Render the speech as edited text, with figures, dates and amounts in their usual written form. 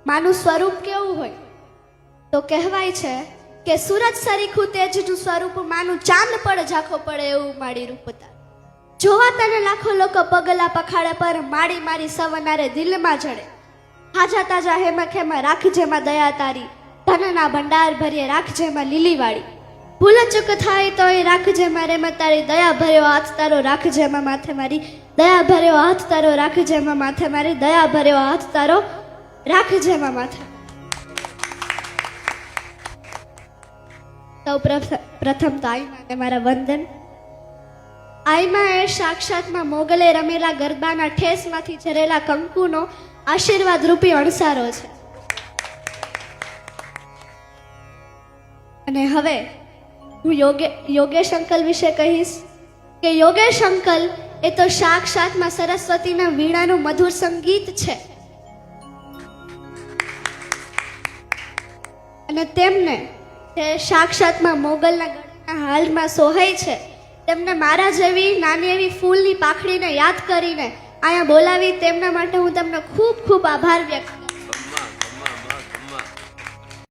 માનું સ્વરૂપ કેવું હોય તો કહેવાય છે કે સૂરજ સરીખું તેજનું સ્વરૂપ માનું ચાંદ પડ ઝાંખો પડે એવું માડી રૂપ તાર જોવા તને લાખો લોકો પગલા પખાડે પર માડી મારી સવનારે દિલમાં જડે હાજા તાજા હેમાં ખેમાં રાખજે માં દયા તારી ધનના ભંડાર ભરીએ રાખજે માં લીલીવાળી ભૂલ ચૂક થાય તો એ રાખજે મારે માં તારી દયા ભર્યો હાથ તારો રાખજે માં માથે મારી દયા ભર્યો હાથ તારો રાખજે માં માથે મારી દયા ભર્યો હાથ તારો રાખજે માં માથે સૌ પ્રથમ તો આઈમાને મારા વંદન આઈમા એ સાક્ષાતમાં મોગલે રમેલા ગરબાના ઠેસમાંથી ઝરેલા કંકુનો આશીર્વાદ રૂપી અણસારો છે અને હવે હું યોગેશ અંકલ વિશે કહીશ કે યોગેશ અંકલ એ તો સાક્ષાતમાં સરસ્વતીના વીણાનું મધુર સંગીત છે અને તેમને તે સાક્ષાતમાં મોગલના ગળાના હાલમાં સોહાય છે તેમને મારા જેવી નાની એવી ફૂલની પાખડીને યાદ કરીને અહીંયા બોલાવી તેમના માટે હું તમને ખૂબ ખૂબ આભાર વ્યક્ત કરું